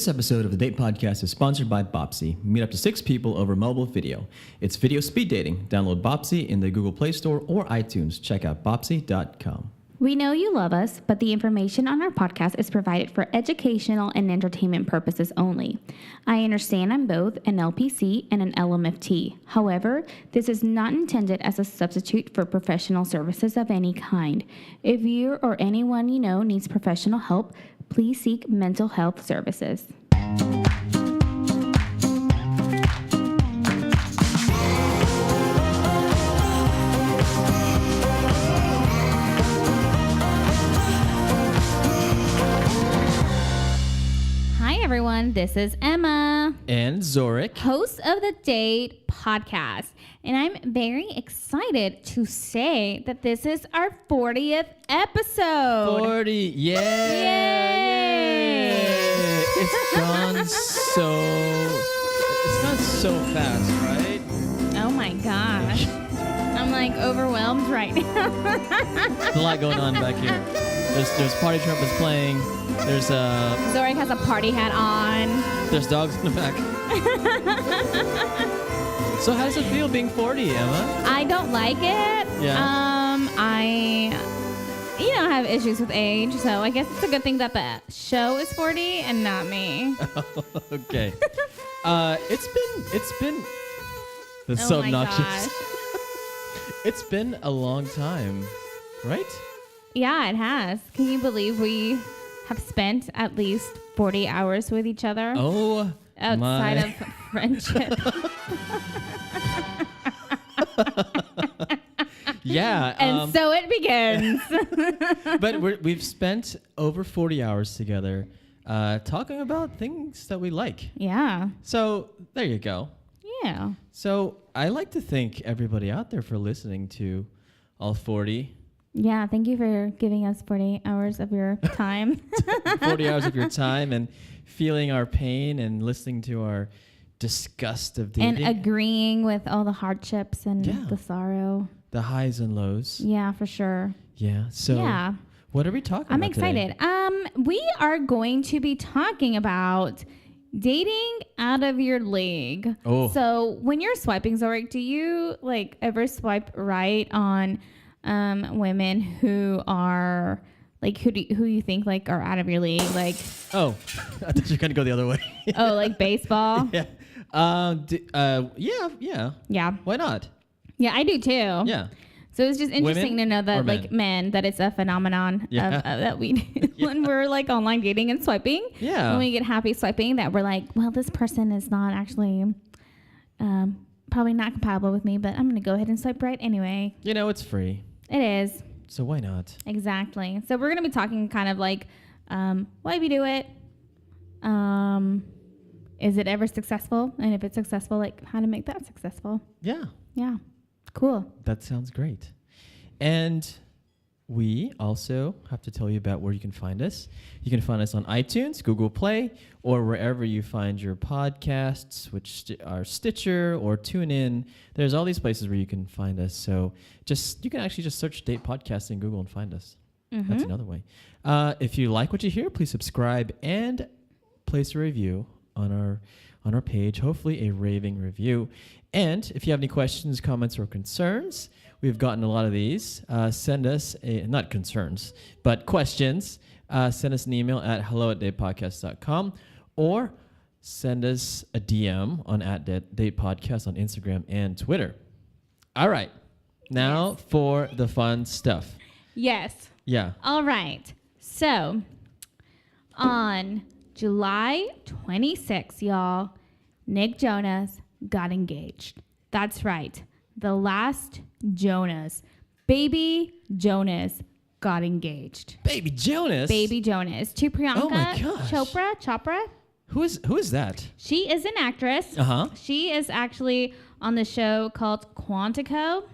This episode of the Date Podcast is sponsored by Bopsy. Meet up to 6 people over mobile video. It's video speed dating. Download Bopsy in the Google Play Store or iTunes. Check out bopsy.com. We know you love us, but the information on our podcast is provided for educational and entertainment purposes only. I understand I'm both an LPC and an LMFT. However, this is not intended as a substitute for professional services of any kind. If you or anyone you know needs professional help, please seek mental health services. Everyone, this is Emma and Zorric, hosts of the Date Podcast, and I'm very excited to say that this is our 40th episode. 40, yay! It's gone so fast, right? Oh my gosh, I'm like overwhelmed right now. There's a lot going on back here. There's party trumpets playing. There's Zorric has a party hat on. There's dogs in the back. So how does it feel being 40, Emma? I don't like it. Yeah. I have issues with age, so I guess it's a good thing that the show is 40 and not me. Okay. It's been that's so obnoxious. It's been a long time, right? Yeah, it has. Can you believe we have spent at least 40 hours with each other? Oh, outside of friendship. Yeah. And so it begins. But we've spent over 40 hours together talking about things that we like. Yeah. So there you go. Yeah. So I like to thank everybody out there for listening to all 40. Yeah, thank you for giving us 40 hours of your time. 40 hours of your time and feeling our pain and listening to our disgust of dating. And agreeing with all the hardships and the sorrow. The highs and lows. Yeah, for sure. Yeah. So what are we talking about I'm excited. Today? We are going to be talking about dating out of your league. Oh. So when you're swiping, Zorric, do you ever swipe right on women who are who you think are out of your league? I thought you were gonna go the other way. Baseball. Yeah. Yeah. Why not? Yeah, I do too. Yeah. So it's just interesting to know that men, that it's a phenomenon that we do when we're online dating and swiping. Yeah. When we get happy swiping, that we're well, this person is not actually probably not compatible with me, but I'm gonna go ahead and swipe right anyway. It's free. It is. So why not? Exactly. So we're going to be talking kind of why do we do it? Is it ever successful? And if it's successful, how to make that successful. Yeah. Yeah. Cool. That sounds great. And we also have to tell you about where you can find us. You can find us on iTunes, Google Play, or wherever you find your podcasts, which are Stitcher or TuneIn. There's all these places where you can find us. So you can actually just search Date Podcast in Google and find us. Mm-hmm. That's another way. If you like what you hear, please subscribe and place a review on our page, hopefully a raving review. And if you have any questions, comments, or concerns, we've gotten a lot of these. Send us not concerns, but questions. Send us an email at hello@datepodcast.com or send us a DM on @datepodcast on Instagram and Twitter. All right. Now for the fun stuff. Yes. Yeah. All right. So on July 26th, y'all, Nick Jonas got engaged. That's right. The last Jonas, Baby Jonas, got engaged. Baby Jonas? Baby Jonas to Priyanka Oh my gosh. Chopra. Who is that? She is an actress. Uh-huh. She is actually on the show called Quantico.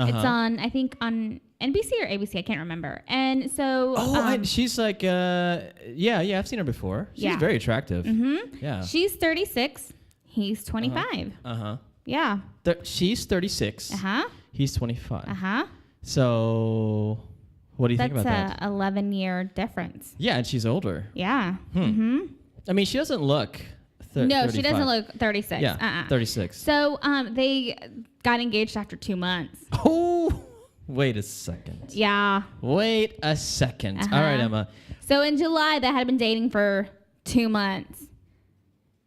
It's on, I think, on NBC or ABC. I can't remember. And so... she's I've seen her before. She's very attractive. Mm-hmm. Yeah. She's 36. He's 25. Uh-huh. Yeah. She's 36. Uh-huh. He's 25. Uh-huh. So what do you think about that? That's a 11-year difference. Yeah, and she's older. Yeah. Mm-hmm. I mean, she doesn't look. No, 35. she doesn't look 36. Yeah, 36. So they got engaged after 2 months. Oh, wait a second. Yeah. Wait a second. All right, Emma. So in July, they had been dating for 2 months.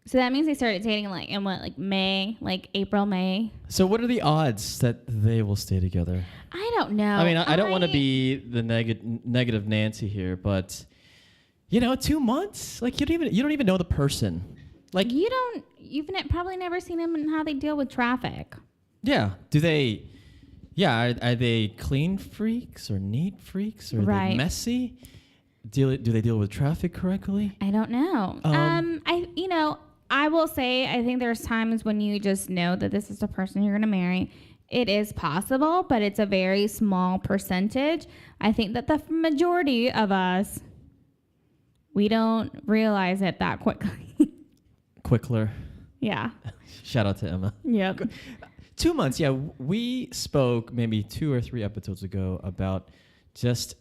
So that means they started dating like May, like April, May. So what are the odds that they will stay together? I don't know. I mean, I don't want to be the negative Nancy here, but 2 months, like you don't even know the person. Like you've probably never seen them and how they deal with traffic. Yeah. Do they? Yeah. Are they clean freaks or neat freaks or are they messy? Do they deal with traffic correctly? I don't know. I will say I think there's times when you just know that this is the person you're going to marry. It is possible, but it's a very small percentage. I think that the majority of us, we don't realize it that quickly. Quickler. Yeah. Shout out to Emma. Yep. 2 months. Yeah. We spoke maybe 2 or 3 episodes ago about just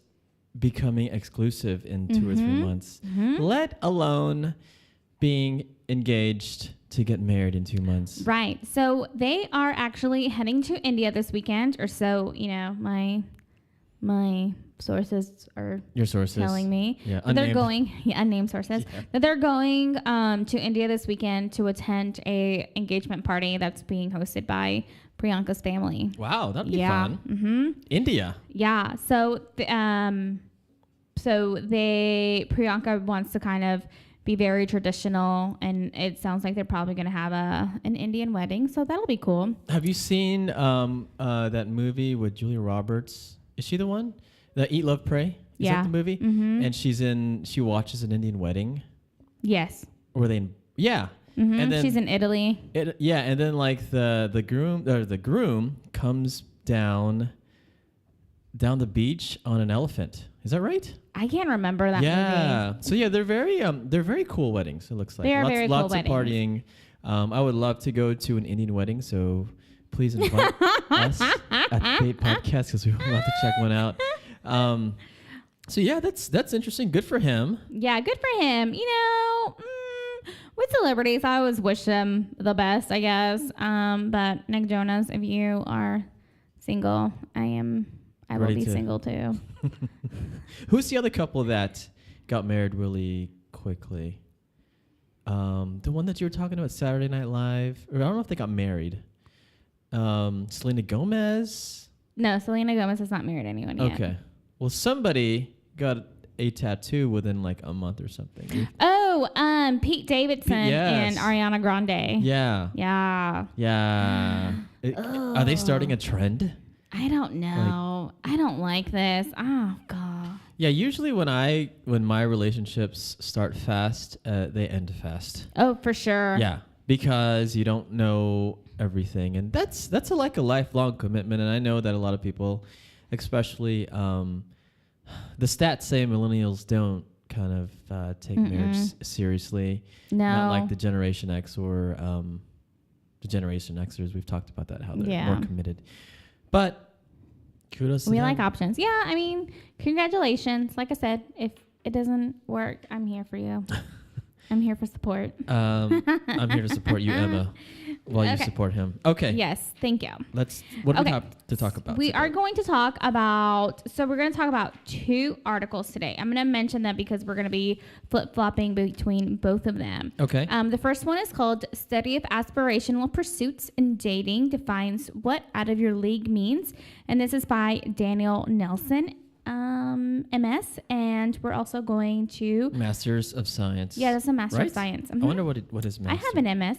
becoming exclusive in 2 or 3 months, let alone being engaged to get married in 2 months. Right. So they are actually heading to India this weekend, or so, my sources are telling me. Yeah, that they're going, unnamed sources, that they're going to India this weekend to attend a engagement party that's being hosted by Priyanka's family. Wow, that'd be fun. Mm-hmm. India. Yeah. So Priyanka wants to kind of be very traditional, and it sounds like they're probably going to have an Indian wedding, so that'll be cool. Have you seen that movie with Julia Roberts? Is she the one? The Eat, Love, Pray? Is that the movie? Mm-hmm. And she watches an Indian wedding? Yes. Or were they in... Yeah. Mm-hmm. And then she's in Italy. And then like the groom comes down the beach on an elephant. Is that right? I can't remember that movie. Yeah. So yeah, they're very cool weddings. It looks like they are very cool lots of partying. I would love to go to an Indian wedding, so please invite us at Date Podcast because we would love to check one out. So yeah, that's interesting. Good for him. Yeah, good for him. With celebrities, I always wish them the best, I guess. But Nick Jonas, if you are single, I will be single too. Who's the other couple that got married really quickly? The one that you were talking about, Saturday Night Live. Or I don't know if they got married. Selena Gomez? No, Selena Gomez has not married anyone yet. Okay. Well, somebody got a tattoo within like a month or something. Oh, Pete Davidson and Ariana Grande. Yeah. Yeah. Yeah. Are they starting a trend? I don't know. I don't like this. Oh God. Yeah, usually when my relationships start fast, they end fast. Oh, for sure. Yeah, because you don't know everything, and that's a lifelong commitment. And I know that a lot of people, especially the stats say millennials don't kind of take marriage seriously. No, not like the Generation X or the Generation Xers. We've talked about that, how they're more committed. But kudos to them. We like options. Yeah, I mean, congratulations. Like I said, if it doesn't work, I'm here for you. I'm here for support. I'm here to support you, Emma, while you support him. Okay. Yes, thank you. What do we have to talk about We today? are going to talk about, we're going to talk about 2 articles today. I'm going to mention them because we're going to be flip-flopping between both of them. Okay. The first one is called Study of Aspirational Pursuits in Dating Defines What Out of Your League Means. And this is by Daniel Nelson, MS, and we're also going to... Masters of Science. Yeah, that's a Master of Science. I wonder what is Master. I have an MS.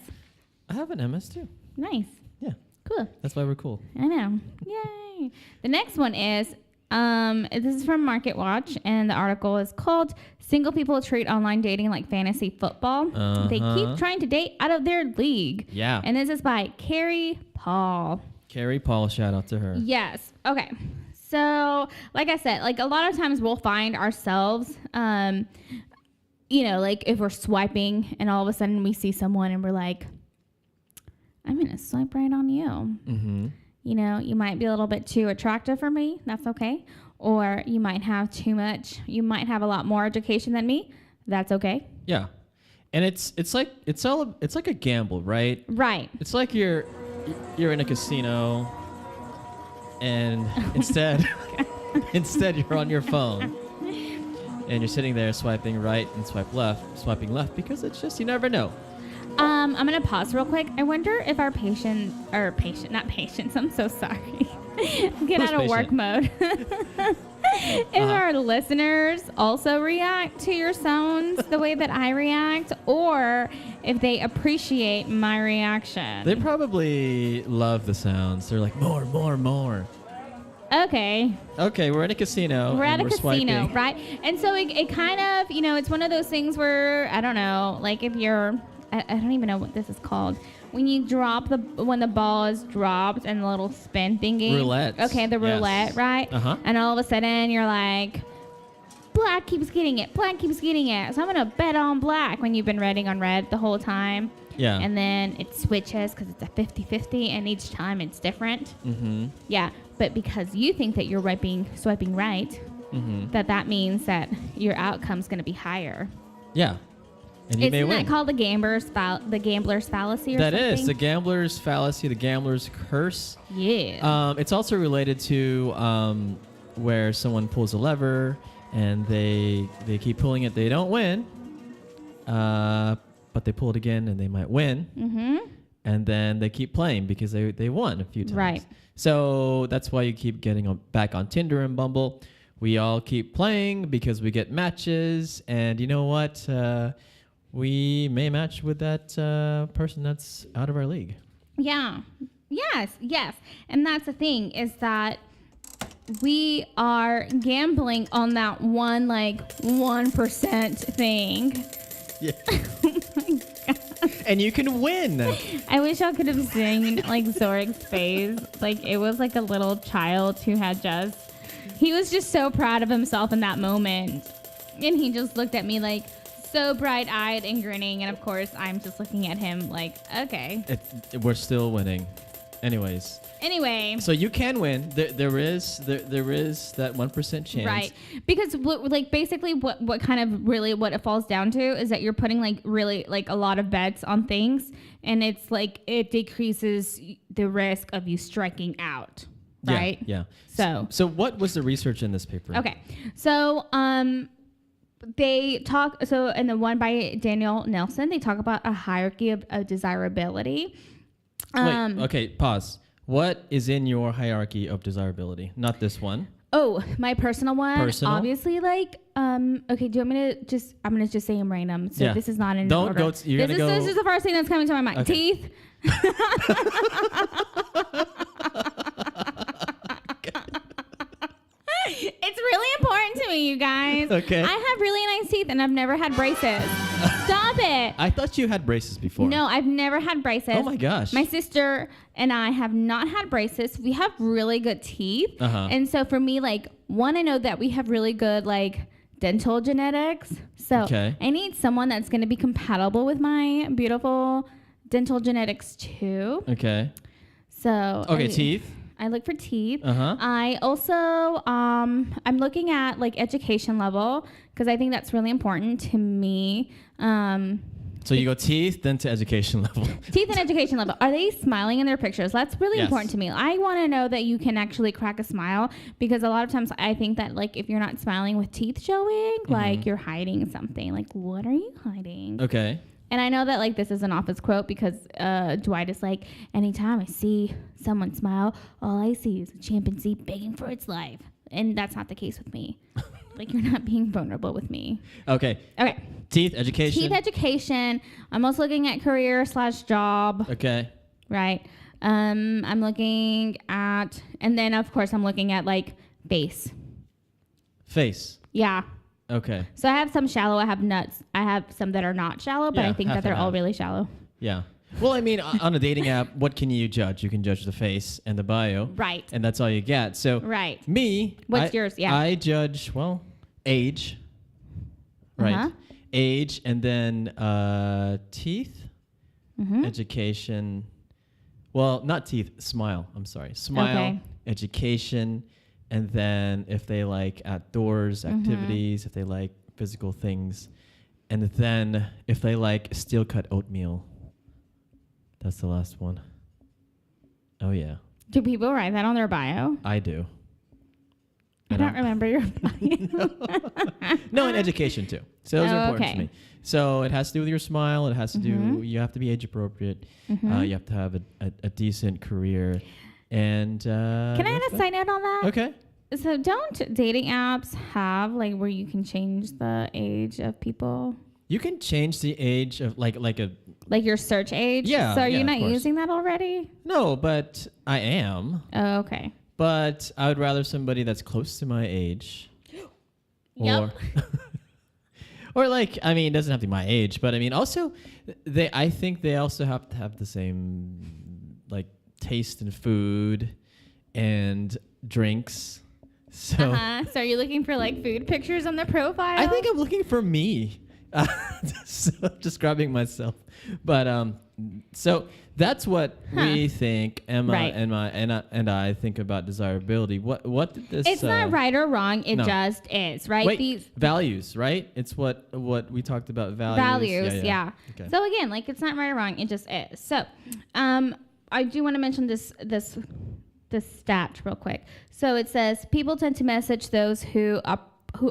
I have an MS too. Nice. Yeah. Cool. That's why we're cool. I know. Yay. The next one is, this is from Market Watch, and the article is called Single People Treat Online Dating Like Fantasy Football. They keep trying to date out of their league. Yeah. And this is by Carrie Paul. Carrie Paul, shout out to her. Yes. Okay. So, like I said, like a lot of times we'll find ourselves, like if we're swiping and all of a sudden we see someone and we're like, I'm going to swipe right on you. Mm-hmm. You might be a little bit too attractive for me. That's okay. Or you might have too much. You might have a lot more education than me. That's okay. Yeah. And it's like a gamble, right? Right. It's like you're in a casino, and instead you're on your phone, and you're sitting there swiping right and swiping left, because it's just, you never know. I'm gonna pause real quick. I wonder if not patients. I'm so sorry. Get out of work mode. If our listeners also react to your sounds the way that I react, or if they appreciate my reaction. They probably love the sounds. They're like, more. Okay, we're in a casino. We're at a casino, swiping. right? And so it kind of, it's one of those things where, I don't know, like if you're, I don't even know what this is called. When you when the ball is dropped and the little spin thingy. Roulette. Okay, the roulette, right? Uh-huh. And all of a sudden you're like, black keeps getting it. So I'm going to bet on black when you've been betting on red the whole time. Yeah. And then it switches because it's a 50-50 and each time it's different. Mm-hmm. Yeah. But because you think that you're swiping right, mm-hmm. that means that your outcome's going to be higher. Yeah. And you may win. Isn't that called the gambler's fallacy or that something? That is the gambler's fallacy, the gambler's curse. Yeah. It's also related to where someone pulls a lever and they keep pulling it. They don't win, but they pull it again and they might win. Mm-hmm. And then they keep playing because they won a few times. Right. So that's why you keep getting back on Tinder and Bumble. We all keep playing because we get matches. And you know what? We may match with that person that's out of our league. Yeah. Yes. And that's the thing, is that we are gambling on that 1% thing. Yeah. And you can win. I wish I could have seen Zorric's face. It was like a little child who had he was just so proud of himself in that moment. And he just looked at me so bright-eyed and grinning, and of course I'm just looking at him okay. We're still winning. Anyway. So you can win. There is that 1% chance. Right. Because basically what kind of really what it falls down to is that you're putting really a lot of bets on things, and it's it decreases the risk of you striking out. Right? Yeah. So what was the research in this paper? Okay. So they talk, in the one by Daniel Nelson, they talk about a hierarchy of desirability. Wait, okay, pause. What is in your hierarchy of desirability? Not this one. Oh, my personal one. Personal? Obviously, okay, do you want me to I'm going to just say them random. So this is not in Don't order. go, you're going to go. This is the first thing that's coming to my mind. Okay. Teeth. It's really important to me, you guys. Okay. I have really nice teeth, and I've never had braces. Stop it. I thought you had braces before. No, I've never had braces. Oh my gosh. My sister and I have not had braces. We have really good teeth. Uh-huh. And so for me, one, I know that we have really good dental genetics. So okay. I need someone that's going to be compatible with my beautiful dental genetics too. Okay. So teeth. I look for teeth. Uh-huh. I also, I'm looking at education level, because I think that's really important to me. So you go teeth, then to education level. Teeth and education level. Are they smiling in their pictures? That's really important to me. I want to know that you can actually crack a smile, because a lot of times I think that if you're not smiling with teeth showing, you're hiding something. What are you hiding? Okay. And I know that this is an office quote, because Dwight is anytime I see someone smile, all I see is a chimpanzee begging for its life. And that's not the case with me. You're not being vulnerable with me. Okay. Teeth, education. I'm also looking at career/job. Okay. Right. I'm looking at, and then of course I'm looking at face. Face. Yeah. Okay. So I have some shallow. I have nuts. I have some that are not shallow, but I think that they're all really shallow. Yeah. Well, I mean, on a dating app, what can you judge? You can judge the face and the bio. Right. And that's all you get. So right. Me. What's yours? Yeah. I judge, age. Right. Uh-huh. Age, and then teeth, education. Well, not teeth, smile. I'm sorry. Smile, education, and then if they like outdoors activities, if they like physical things, And then if they like steel cut oatmeal, that's the last one. Oh yeah, Do people write that on their bio? I do. I don't remember your bio. No, in education too. So those are important to okay. me. So it has to do with your smile. It has to do. You have to be age appropriate. You have to have a decent career. And Can I add a side note on that? Okay. So don't dating apps have like where you can change the age of people? You can change the age of like Your search age? Yeah. So are yeah, you of not course. using that already? No, but I am. Oh, okay. But I would rather somebody that's close to my age. Yep. Or like, I mean, it doesn't have to be my age, but I mean, also, I think they also have to have the same like taste in food and drinks. So So are you looking for like food pictures on the profile? I think I'm looking for me. So describing myself, but so that's what we think. Emma Right. and I think about desirability. What did this? It's not right or wrong. It no. just is, right? Wait, These values, right? It's what we talked about. Values. yeah. Okay. So again, like it's not right or wrong. It just is. So, I do want to mention this stat real quick. So it says people tend to message those who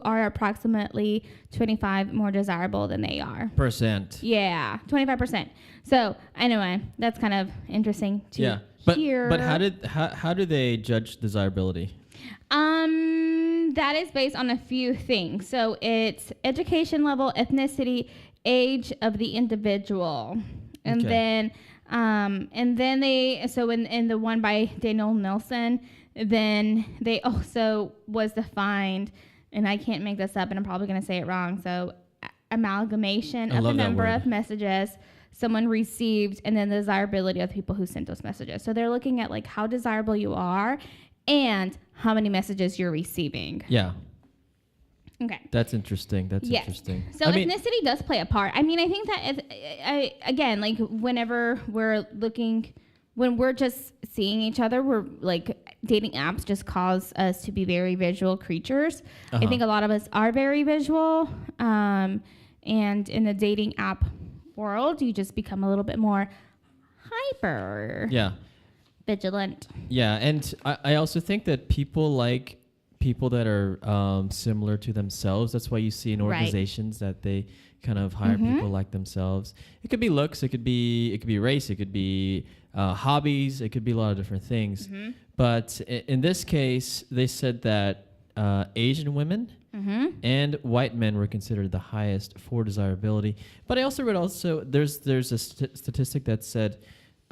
are approximately 25 more desirable than they are. Percent. Yeah, 25%. So anyway, that's kind of interesting to hear. But how do they judge desirability? That is based on a few things. So it's education level, ethnicity, age of the individual, and then they. So in the one by Daniel Nelson, then they also was defined, and I can't make this up, and I'm probably going to say it wrong. So amalgamation of the number of messages someone received, and then the desirability of the people who sent those messages. So they're looking at like how desirable you are and how many messages you're receiving. Yeah. Okay. That's interesting. Interesting. So ethnicity does play a part. I mean, I think that again, like whenever we're looking, when we're just seeing each other, we're like dating apps just cause us to be very visual creatures. I think a lot of us are very visual. And in the dating app world, you just become a little bit more hyper. Yeah. Vigilant. Yeah, and I also think that people like people that are similar to themselves. That's why you see in organizations that they kind of hire people like themselves. It could be looks, it could be race, it could be hobbies, it could be a lot of different things. But in this case, they said that Asian women and white men were considered the highest for desirability. But I also read there's a statistic that said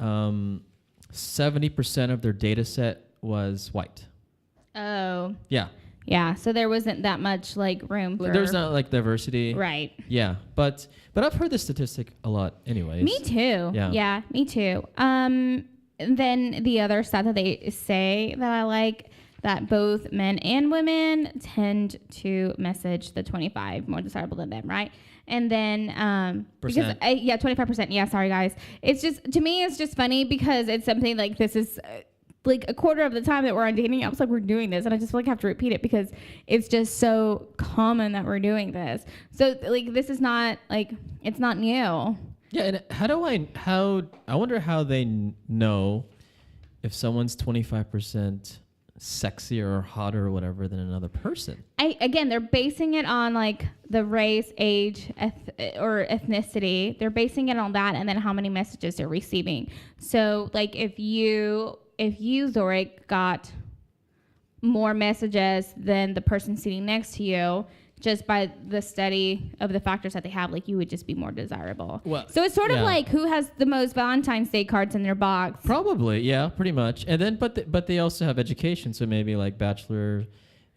70% of their data set was white. Oh. Yeah. Yeah. So there wasn't that much like room for. There's not like diversity. Right. Yeah. But I've heard this statistic a lot anyways. Me too. Yeah, me too. And then the other stat that they say that I like, that both men and women tend to message the 25 more desirable than them, right? And then, because 25%. Yeah, sorry guys. It's just, to me, it's just funny because it's something like this is like a quarter of the time that we're on dating apps, like we're doing this. And I just feel like I have to repeat it because it's just so common that we're doing this. So like, this is not like, it's not new. Yeah. And I wonder how they know if someone's 25% sexier or hotter or whatever than another person. Again, they're basing it on like the race, age, or ethnicity. They're basing it on that, and then how many messages they're receiving. So, like, if you Zorric got more messages than the person sitting next to you, just by the study of the factors that they have, like you would just be more desirable. Well, so it's sort of like who has the most Valentine's Day cards in their box. Probably, yeah, pretty much. And then, but they also have education, so maybe like bachelor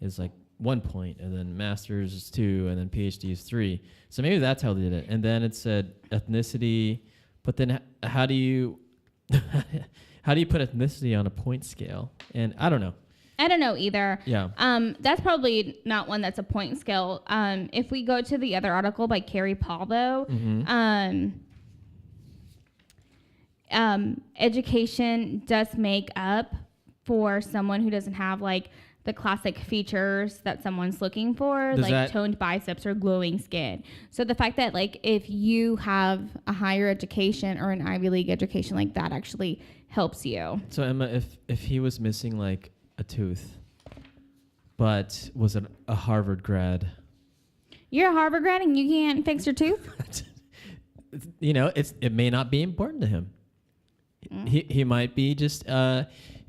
is like 1 point, and then master's is 2, and then PhD is 3. So maybe that's how they did it. And then it said ethnicity, but then how do you how do you put ethnicity on a point scale? And I don't know. I don't know either. Yeah. That's probably not one that's a point scale. If we go to the other article by Carrie Paul, though, education does make up for someone who doesn't have like the classic features that someone's looking for, like toned biceps or glowing skin. So the fact that like if you have a higher education or an Ivy League education, like that actually helps you. So Emma, if he was missing like a tooth, but was a Harvard grad. You're a Harvard grad and you can't fix your tooth? You know, it may not be important to him. He might be just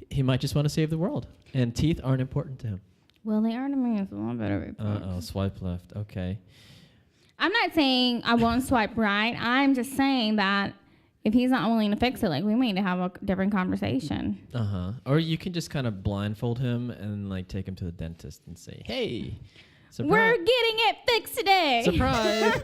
he might just want to save the world. And teeth aren't important to him. Well, they are to me. It's a lot better. Swipe left. Okay. I'm not saying I won't swipe right. I'm just saying that if he's not willing to fix it, like we may need to have a different conversation. Or you can just kind of blindfold him and like take him to the dentist and say, "Hey, surprise. We're getting it fixed today." Surprise.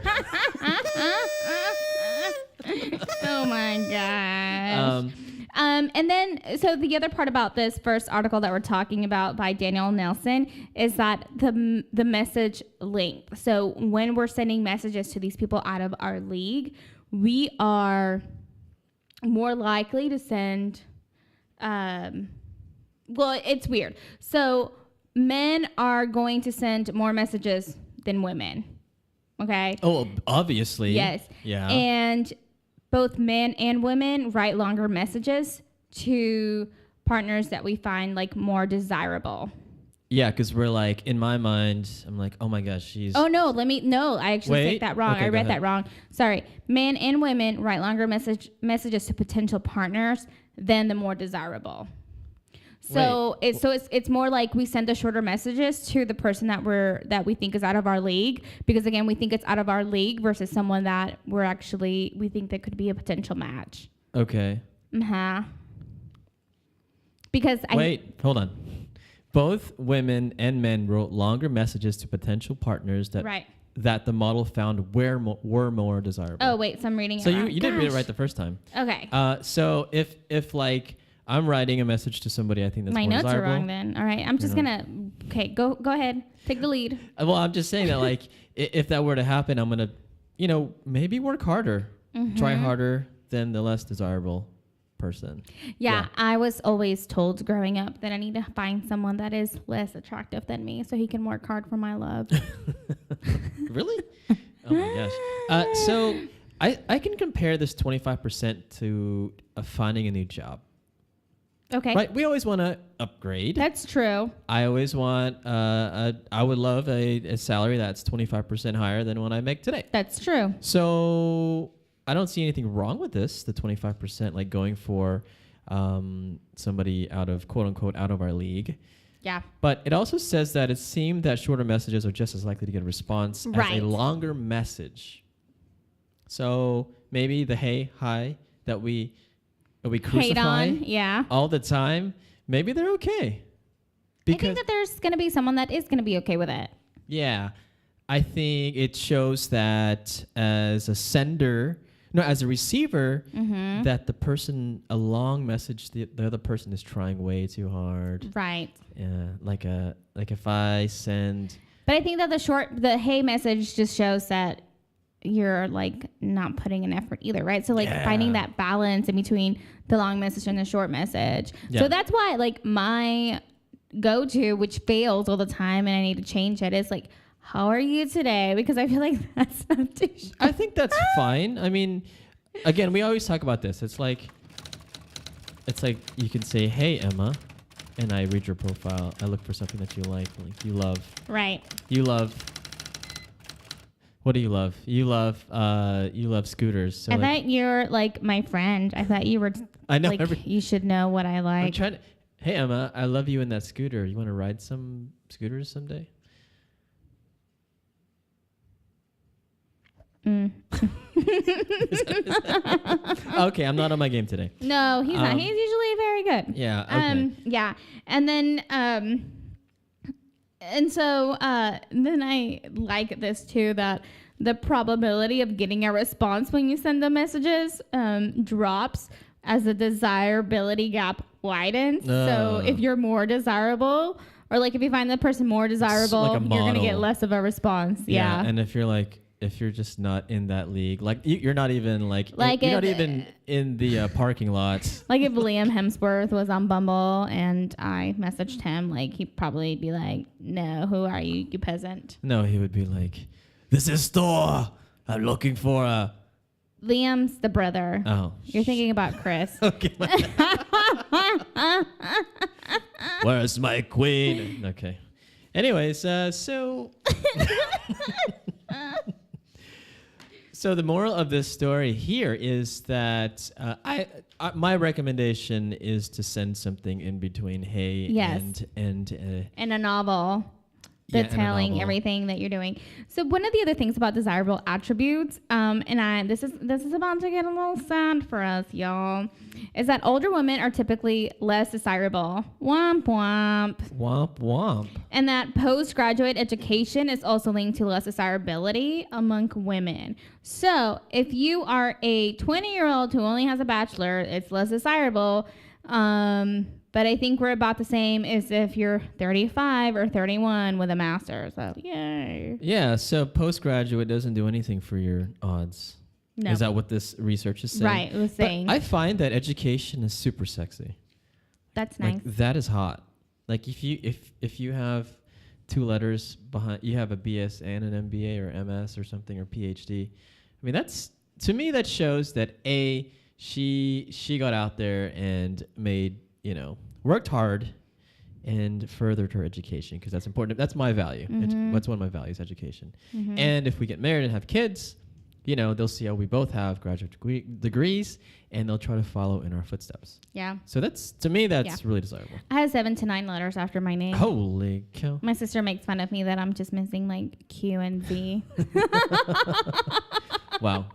Oh my gosh. And then, so the other part about this first article that we're talking about by Daniel Nelson is that the message length. So when we're sending messages to these people out of our league, we are more likely to send, well, it's weird. So men are going to send more messages than women. Okay? Oh, obviously. Yes. Yeah. And both men and women write longer messages to partners that we find like more desirable. Yeah, because we're like, in my mind, I'm like, oh my gosh, she's... Oh, no, I actually said that wrong. Okay, I read that wrong. Sorry. Men and women write longer messages to potential partners than the more desirable. So it's more like we send the shorter messages to the person that we think is out of our league, because again we think it's out of our league versus someone that we think that could be a potential match. Okay. Because hold on. Both women and men wrote longer messages to potential partners that the model found were more desirable. Oh wait, so I'm reading it wrong. So you did read it right the first time. Okay. So if like I'm writing a message to somebody I think that's my more notes desirable. are wrong then. All right, I'm just gonna. Okay, go ahead. Take the lead. Well, I'm just saying that like if that were to happen, I'm gonna, maybe work harder, try harder than the less desirable person. Yeah, I was always told growing up that I need to find someone that is less attractive than me so he can work hard for my love. Really? Oh my gosh. So I can compare this 25% to finding a new job. Okay. Right. We always want to upgrade. That's true. I always want, I would love a salary that's 25% higher than what I make today. That's true. So I don't see anything wrong with this, the 25%, like going for somebody out of, quote unquote, out of our league. Yeah. But it also says that it seemed that shorter messages are just as likely to get a response as a longer message. So maybe the hey, hi that we crucify all the time, maybe they're okay. I think that there's going to be someone that is going to be okay with it. Yeah. I think it shows that as a receiver, that the person, a long message, the other person is trying way too hard. Right. Yeah. Like if I send... But I think that the hey message just shows that you're like not putting an effort either, right? So like finding that balance in between the long message and the short message. Yeah. So that's why like my go-to, which fails all the time and I need to change it, is like, how are you today? Because I feel like that's not too short. I think that's fine. I mean, again, we always talk about this. It's like you can say, hey, Emma, and I read your profile. I look for something that you like you love. Right. You love... What do you love? You love scooters. So I thought you're like my friend. I thought you were. I know. Like, you should know what I like. I'm trying to. Hey Emma, I love you in that scooter. You want to ride some scooters someday? Okay, I'm not on my game today. No, he's not. He's usually very good. Yeah. Okay. Yeah, and then and so then I like this too, that the probability of getting a response when you send the messages drops as the desirability gap widens. So if you're more desirable, or like if you find the person more desirable, like you're going to get less of a response. Yeah. And if you're like, if you're just not in that league, like you're not even Like you're not if- even in the parking lot. Like if Liam Hemsworth was on Bumble and I messaged him, like he'd probably be like, "No, who are you, you peasant?" No, he would be like, "This is Thor. I'm looking for a." Liam's the brother. Oh, You're thinking about Chris. okay. Where's my queen? Okay. Anyways, so so the moral of this story here is that my recommendation is to send something in between hey Yes. and In a novel yeah, in a detailing novel. everything that you're doing. So one of the other things about desirable attributes, this is about to get a little sad for us, y'all, is that older women are typically less desirable. Womp womp. Womp womp. And that postgraduate education is also linked to less desirability among women. So if you are a 20-year-old who only has a bachelor, it's less desirable. But I think we're about the same as if you're 35 or 31 with a master's. So yay. Yeah, so postgraduate doesn't do anything for your odds. No. Is that what this research is saying? Right, it was But saying. I find that education is super sexy. That's nice. Like that is hot. Like if you have two letters behind, you have a BS and an MBA or MS or something or PhD. I mean, that's to me that shows that she got out there and made, worked hard and furthered her education because that's important. That's my value. That's one of my values, education. And if we get married and have kids, they'll see how we both have graduate degrees and they'll try to follow in our footsteps. Yeah. So that's really desirable. I have 7 to 9 letters after my name. Holy cow. My sister makes fun of me that I'm just missing like Q and Z. Wow.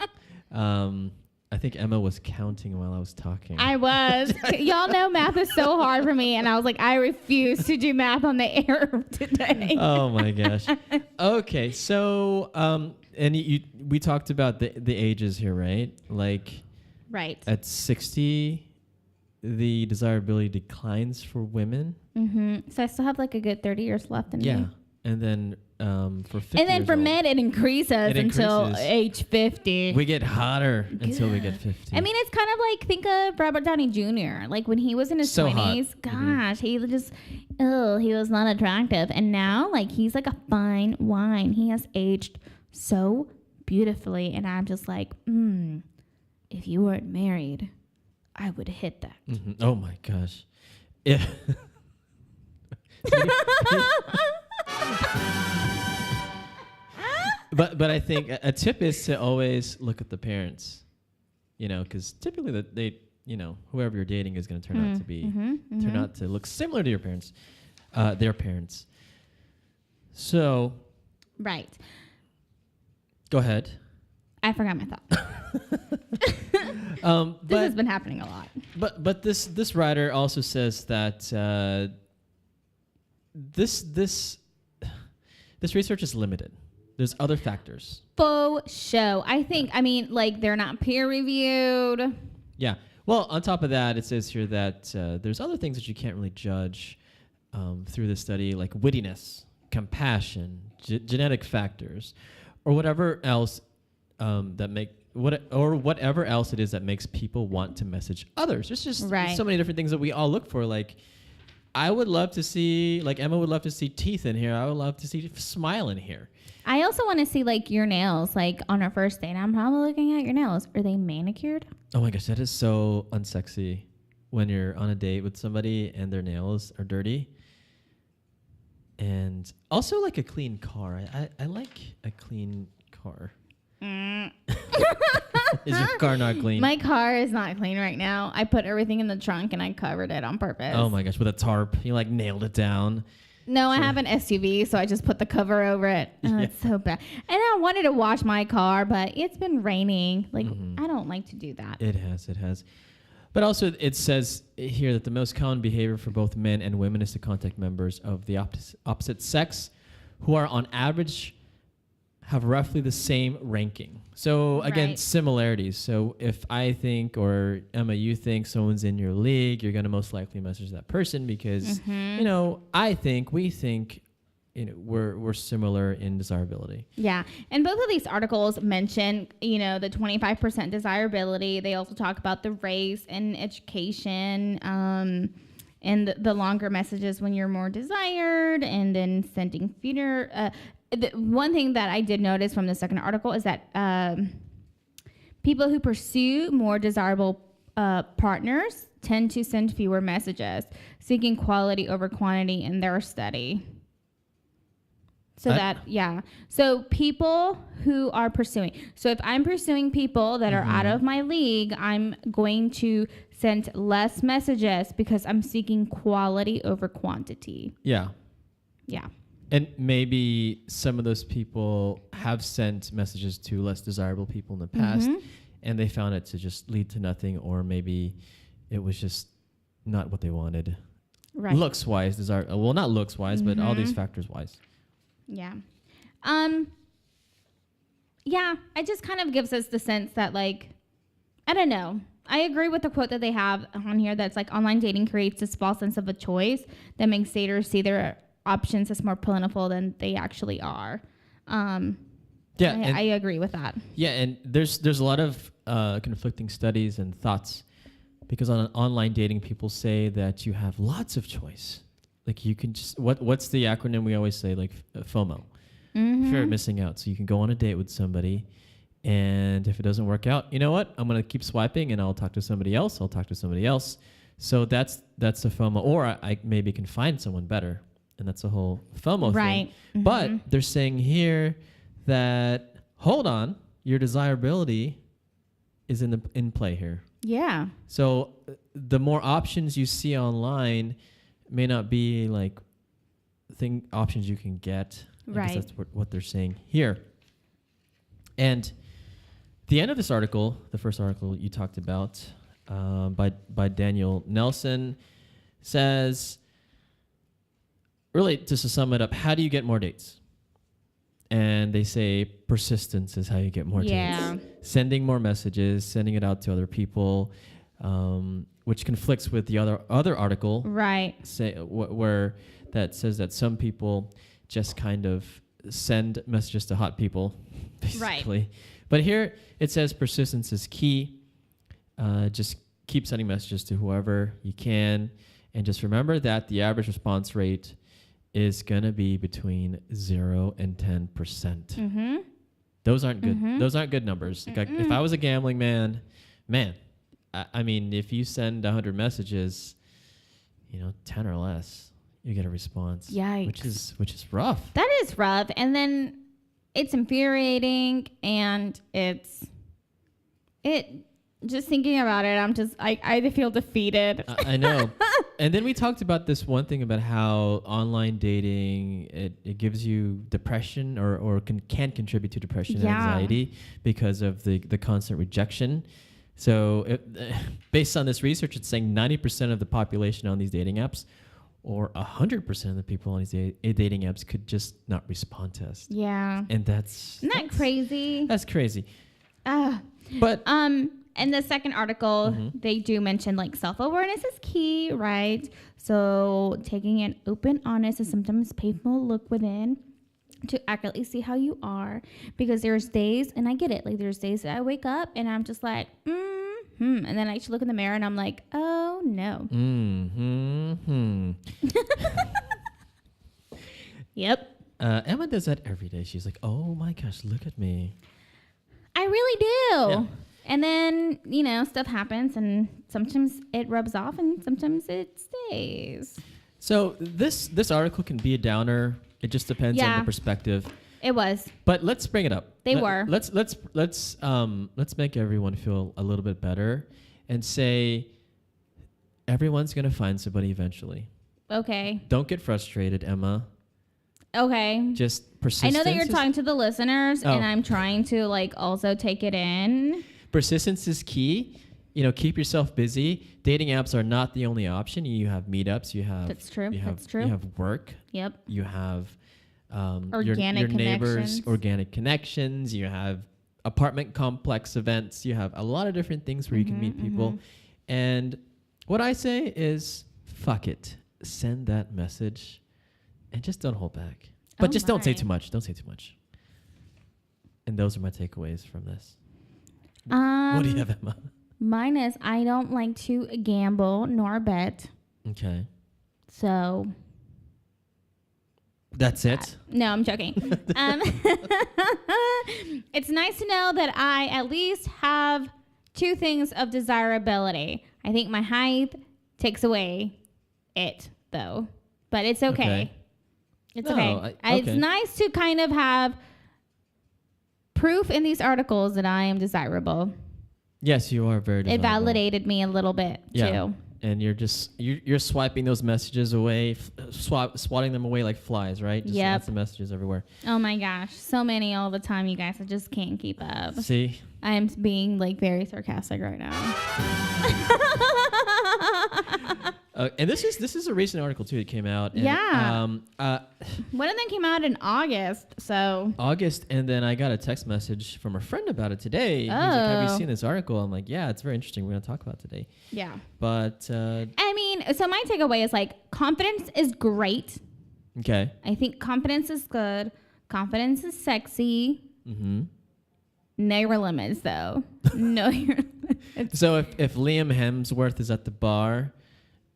I think Emma was counting while I was talking. I was. Y'all know math is so hard for me. And I was like, I refuse to do math on the air today. Oh my gosh. Okay. So, and we talked about the ages here, right? Like Right. at 60, the desirability declines for women. So I still have like a good 30 years left in me. And then for 50 And then years for old, men, it increases until increases. age 50. we get hotter until we get 50. I mean, it's kind of like, think of Robert Downey Jr. Like when he was in his So hot. 20s, gosh, he was not attractive. And now, like, he's like a fine wine. He has aged so beautifully. And I'm just like, if you weren't married, I would hit that. Oh my gosh. Yeah. But I think a tip is to always look at the parents, because typically that they, whoever you're dating is going to turn out to be, turn out to look similar to your parents, their parents. So. Right. Go ahead. I forgot my thought. This has been happening a lot. But this writer also says that this research is limited. There's other factors. Faux show. Like they're not peer reviewed. Yeah. Well, on top of that, it says here that there's other things that you can't really judge through this study, like wittiness, compassion, genetic factors, or whatever else whatever else it is that makes people want to message others. There's just so many different things that we all look for. Like, I would love to see, like Emma would love to see teeth in here. I would love to see a smile in here. I also want to see like your nails, like on our first date. I'm probably looking at your nails. Are they manicured? Oh my gosh, that is so unsexy when you're on a date with somebody and their nails are dirty. And also like a clean car. I like a clean car. Is your car not clean? My car is not clean right now. I put everything in the trunk and I covered it on purpose. Oh my gosh, with a tarp. You like nailed it down. No, I have an SUV, so I just put the cover over it. Oh, it's so bad. And I wanted to wash my car, but it's been raining. Like, I don't like to do that. It has. But also it says here that the most common behavior for both men and women is to contact members of the opposite sex who are on average have roughly the same ranking. So again, similarities. So if I think, or Emma, you think someone's in your league, you're going to most likely message that person because, I think, we think, we're similar in desirability. Yeah. And both of these articles mention, the 25% desirability. They also talk about the race and education, and the longer messages when you're more desired, and then sending feeder. One thing that I did notice from the second article is that people who pursue more desirable partners tend to send fewer messages, seeking quality over quantity in their study. So people who are pursuing. So if I'm pursuing people that are out of my league, I'm going to send less messages because I'm seeking quality over quantity. Yeah. Yeah. And maybe some of those people have sent messages to less desirable people in the past, and they found it to just lead to nothing, or maybe it was just not what they wanted. Right. Looks-wise, well, not looks-wise, but all these factors-wise. Yeah. Yeah, it just kind of gives us the sense that, like, I don't know. I agree with the quote that they have on here that's like, online dating creates this false sense of a choice that makes daters see their options as more plentiful than they actually are. Yeah, I agree with that. Yeah, and there's a lot of conflicting studies and thoughts, because on online dating, people say that you have lots of choice. Like, you can just, what's the acronym we always say? Like, FOMO. Fear of missing out. So you can go on a date with somebody, and if it doesn't work out, you know what? I'm going to keep swiping, and I'll talk to somebody else. So that's a FOMO. Or I maybe can find someone better, and that's a whole FOMO thing. But they're saying here that, hold on, your desirability is in play here. Yeah. So the more options you see online may not be like options you can get. Right. I guess that's what they're saying here. And the end of this article, the first article you talked about, by Daniel Nelson, says, really, just to sum it up, how do you get more dates? And they say persistence is how you get more dates. Sending more messages, sending it out to other people, which conflicts with the other article, right? Where that says that some people just kind of send messages to hot people, basically. Right. But here it says persistence is key. Just keep sending messages to whoever you can, and just remember that the average response rate is going to be between 0 and 10%. Those aren't good. Those aren't good numbers. Like, if I was a gambling man, I mean, if you send 100 messages, 10 or less, you get a response. Yikes. Which is rough. That is rough. And then it's infuriating, and just thinking about it, I feel defeated. I know. And then we talked about this one thing about how online dating, it gives you depression or can contribute to depression and anxiety because of the constant rejection. So based on this research, it's saying 90% of the population on these dating apps, or 100% of the people on these dating apps, could just not respond to us. Yeah. And Isn't that crazy? That's crazy. But in the second article, they do mention, like, self-awareness is key, right? So taking an open, honest, and sometimes painful look within to accurately see how you are. Because there's days, and I get it, like, there's days that I wake up and I'm just like, and then I actually look in the mirror and I'm like, oh no. Yep. Emma does that every day. She's like, oh my gosh, look at me. I really do. Yeah. And then, stuff happens, and sometimes it rubs off and sometimes it stays. So this article can be a downer. It just depends on the perspective. It was. But let's bring it up. They were. Let's make everyone feel a little bit better and say everyone's going to find somebody eventually. Okay. Don't get frustrated, Emma. Okay. Just persistence. I know that you're talking to the listeners, and I'm trying to, like, also take it in. Persistence is key. Keep yourself busy. Dating apps are not the only option. You have meetups. That's true. You have work. Yep. You have your neighbors' organic connections. You have apartment complex events. You have a lot of different things where you can meet people. And what I say is, fuck it. Send that message, and just don't hold back. But Oh just don't say my. too much. Don't say too much. And those are my takeaways from this. Um, What do you have, Emma? Mine is I don't like to gamble nor bet. Okay. So That's it. no, I'm joking. It's nice to know that I at least have two things of desirability. I think my height takes away it, though. But it's okay. Okay. It's No, okay. okay. It's nice to kind of have proof in these articles that I am desirable. Yes, you are very It desirable. validated me a little bit, too. And you're swiping those messages away, swatting them away like flies, right? Just Yep. lots of messages everywhere. Oh, my gosh. So many all the time, you guys. I just can't keep up. See? I'm being, like, very sarcastic right now. And this is a recent article too that came out. And, Yeah. One of them came out in August, so... August, and then I got a text message from a friend about it today. He's like, "Have you Oh. seen this article?" I'm like, "Yeah, it's very interesting. We're gonna talk about it today." Yeah. But I mean, so my takeaway is, like, confidence is great. okay. I think confidence is good. Confidence is sexy. Mm-hmm. Know your limits, though. Know your limits. So if Liam Hemsworth is at the bar,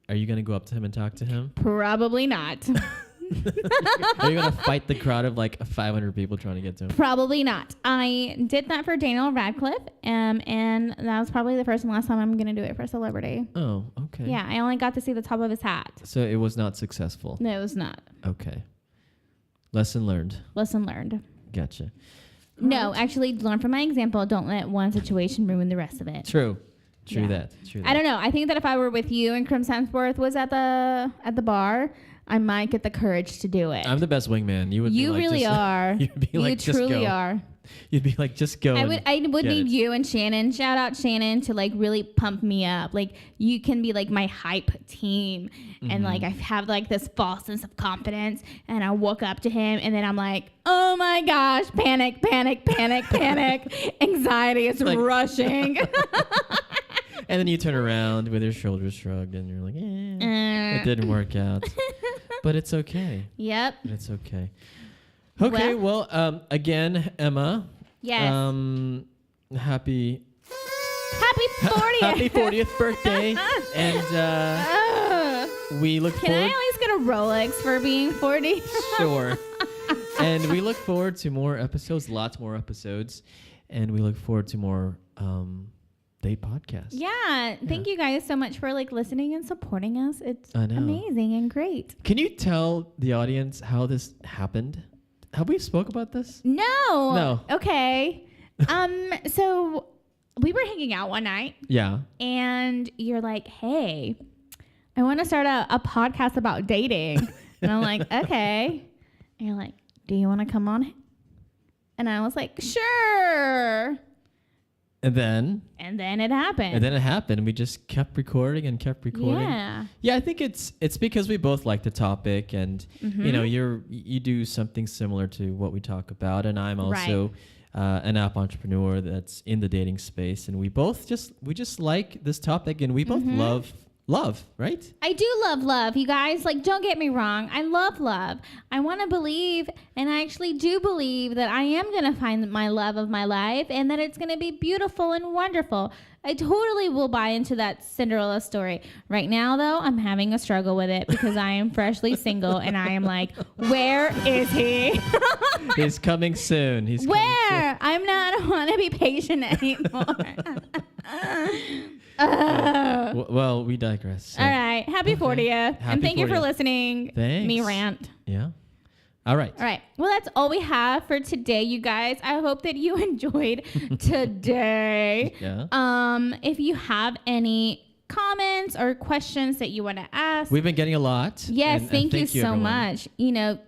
are you gonna go up to him and talk to him? Probably not. Are you gonna fight the crowd of like 500 people trying to get to him? Probably not. I did that for Daniel Radcliffe, and that was probably the first and last time I'm going to do it for a celebrity. Oh, okay. Yeah, I only got to see the top of his hat. So it was not successful. No, it was not. Okay. Lesson learned. Lesson learned. Gotcha. No, actually, learn from my example. Don't let one situation ruin the rest of it. True Yeah. that. True that. I don't know. I think that if I were with you and Chris Hemsworth was at the bar, I might get the courage to do it. I'm the best wingman. You would. You be like, really just, are. You'd be like, You just truly go. are. You'd be like, just go. I would get need it. you and Shannon. Shout out Shannon to like really pump me up. Like you can be like my hype team, and like I have like this false sense of confidence. And I walk up to him, and then I'm like, oh my gosh, panic, panic, panic, panic, anxiety is Like- rushing. And then you turn around with your shoulders shrugged, and you're like, it didn't work out, but it's okay. Yep. It's okay. Okay. Well, again, Emma. Yes. Happy Happy 40th. happy 40th birthday, and we look Can I forward. at least get a Rolex for being 40? Sure. And we look forward to more episodes, lots more episodes, and we look forward to more date podcasts. Yeah. Thank you guys so much for like listening and supporting us. It's I know. amazing and great. Can you tell the audience how this happened? Have we spoke about this? No. No. Okay. So we were hanging out one night Yeah. and you're like, hey, I want to start a podcast about dating. And I'm like, okay. And you're like, do you want to come on? And I was like, sure. And then it happened. it happened. We just kept recording and kept recording. Yeah. Yeah, I think it's because we both like the topic, and you know, you do something similar to what we talk about, and I'm also an app entrepreneur that's in the dating space, and we just like this topic, and we both love, right? I do love love, you guys. Like, don't get me wrong. I love love. I want to believe, and I actually do believe that I am going to find my love of my life and that it's going to be beautiful and wonderful. I totally will buy into that Cinderella story. Right now, though, I'm having a struggle with it because I am freshly single and I am like, where is he? He's coming soon. He's coming soon. Where? I don't want to be patient anymore. Well, we digress. So, All right. Happy 40th. And Happy thank you for 40th. listening. Thanks. Me rant. Yeah. All right. All right. Well, that's all we have for today, you guys. I hope that you enjoyed today. Yeah. If you have any comments or questions that you want to ask, We've been getting a lot. yes, and thank you so everyone. much. You know,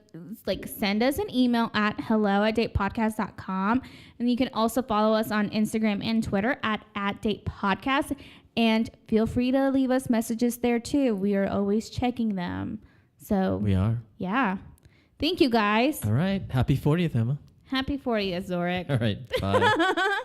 like send us an email at hello@datepodcast.com. And you can also follow us on Instagram and Twitter at @datepodcast. And feel free to leave us messages there too. We are always checking them. So We are. yeah. Thank you guys. All right. Happy 40th, Emma. Happy 40th, Zorric. All right. Bye.